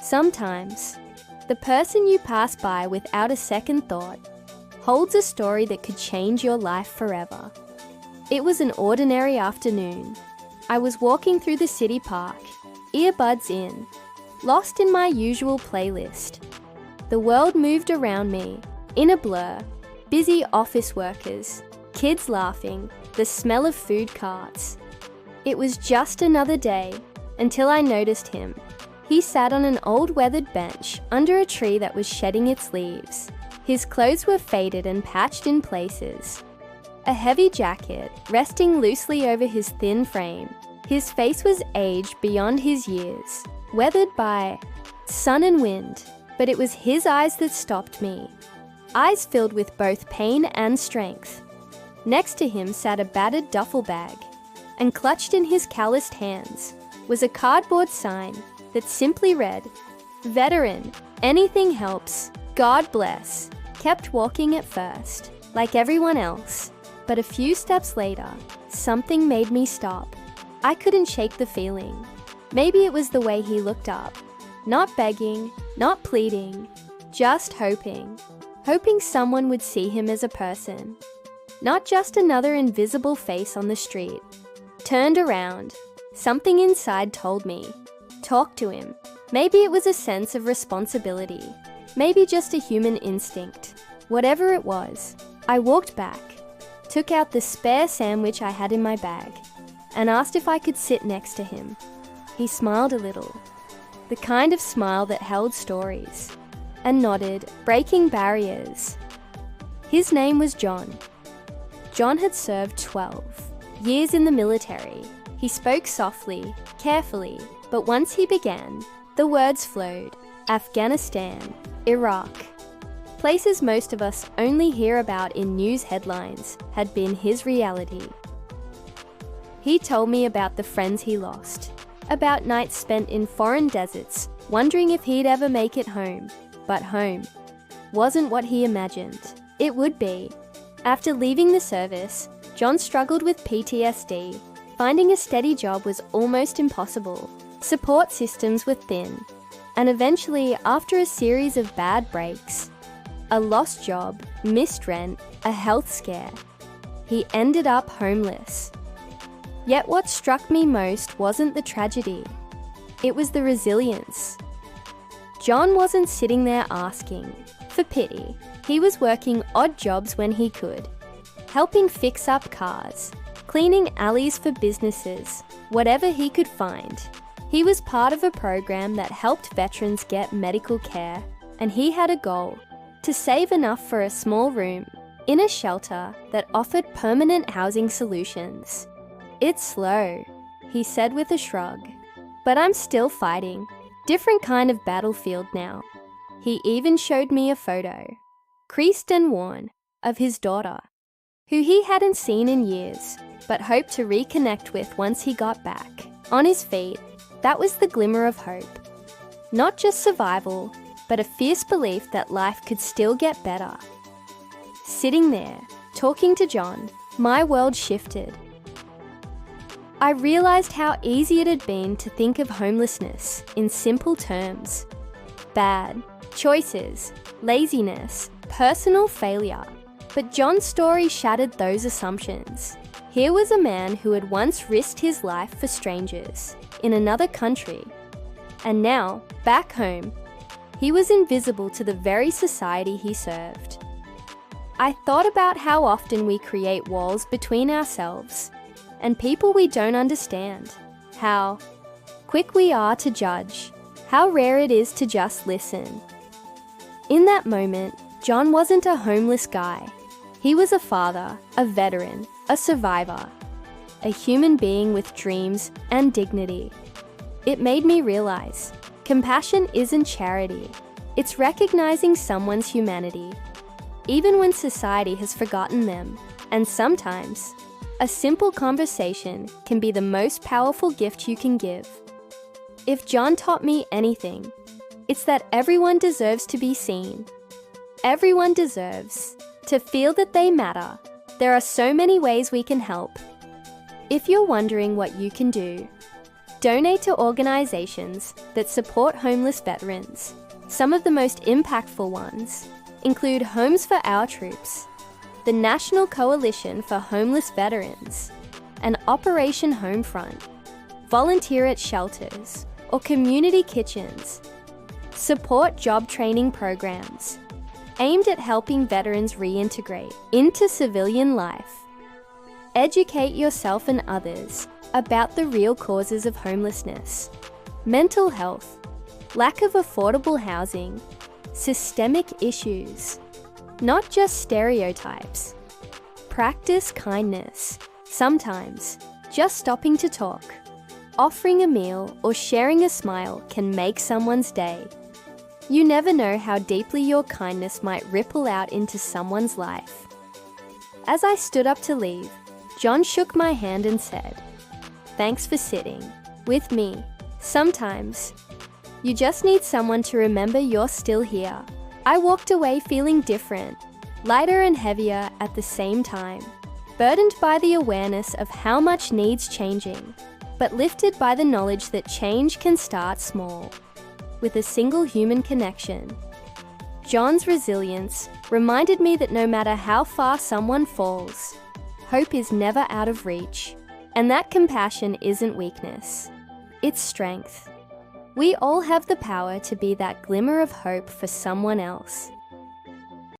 Sometimes, the person you pass by without a second thought holds a story that could change your life forever. It was an ordinary afternoon. I was walking through the city park, earbuds in, lost in my usual playlist. The world moved around me, in a blur, busy office workers, kids laughing, the smell of food carts. It was just another day until I noticed him. He sat on an old weathered bench under a tree that was shedding its leaves. His clothes were faded and patched in places. A heavy jacket resting loosely over his thin frame. His face was aged beyond his years, weathered by sun and wind, but it was his eyes that stopped me. Eyes filled with both pain and strength. Next to him sat a battered duffel bag, and clutched in his calloused hands was a cardboard sign that simply read, "Veteran, anything helps, God bless." Kept walking at first, like everyone else, but a few steps later, something made me stop. I couldn't shake the feeling. Maybe it was the way he looked up. Not begging, not pleading, just hoping. Hoping someone would see him as a person. Not just another invisible face on the street. Turned around. Something inside told me. Talk to him. Maybe it was a sense of responsibility. Maybe just a human instinct. Whatever it was, I walked back, took out the spare sandwich I had in my bag, and asked if I could sit next to him. He smiled a little. The kind of smile that held stories. And nodded, breaking barriers. His name was John. John had served 12 years in the military. He spoke softly, carefully, but once he began, the words flowed. Afghanistan, Iraq. Places most of us only hear about in news headlines had been his reality. He told me about the friends he lost, about nights spent in foreign deserts, wondering if he'd ever make it home. But home wasn't what he imagined it would be. After leaving the service, John struggled with PTSD. Finding a steady job was almost impossible. Support systems were thin. And eventually, after a series of bad breaks, a lost job, missed rent, a health scare, he ended up homeless. Yet what struck me most wasn't the tragedy. It was the resilience. John wasn't sitting there asking for pity. He was working odd jobs when he could, helping fix up cars, cleaning alleys for businesses, whatever he could find. He was part of a program that helped veterans get medical care, and he had a goal: to save enough for a small room in a shelter that offered permanent housing solutions. "It's slow," he said with a shrug, "but I'm still fighting. Different kind of battlefield now." He even showed me a photo, creased and worn, of his daughter, who he hadn't seen in years, but hoped to reconnect with once he got back. On his feet, that was the glimmer of hope. Not just survival, but a fierce belief that life could still get better. Sitting there, talking to John, my world shifted. I realized how easy it had been to think of homelessness in simple terms. Bad, choices, laziness, personal failure. But John's story shattered those assumptions. Here was a man who had once risked his life for strangers in another country. And now, back home, he was invisible to the very society he served. I thought about how often we create walls between ourselves and people we don't understand. How quick we are to judge. How rare it is to just listen. In that moment, John wasn't a homeless guy. He was a father, a veteran, a survivor, a human being with dreams and dignity. It made me realize, compassion isn't charity. It's recognizing someone's humanity, even when society has forgotten them. And sometimes, a simple conversation can be the most powerful gift you can give. If John taught me anything, it's that everyone deserves to be seen. Everyone deserves to feel that they matter. There are so many ways we can help. If you're wondering what you can do, Donate to organizations that support homeless veterans. Some of the most impactful ones include Homes for Our Troops, the National Coalition for Homeless Veterans, and Operation Homefront. Volunteer at shelters or community kitchens. Support job training programs aimed at helping veterans reintegrate into civilian life. Educate yourself and others about the real causes of homelessness: mental health, lack of affordable housing, systemic issues, not just stereotypes. Practice kindness. Sometimes, just stopping to talk, offering a meal, or sharing a smile can make someone's day. You never know how deeply your kindness might ripple out into someone's life. As I stood up to leave, John shook my hand and said, "Thanks for sitting with me. Sometimes you just need someone to remember you're still here." I walked away feeling different, lighter and heavier at the same time, burdened by the awareness of how much needs changing, but lifted by the knowledge that change can start small, with a single human connection. John's resilience reminded me that no matter how far someone falls, hope is never out of reach, and that compassion isn't weakness, it's strength. We all have the power to be that glimmer of hope for someone else.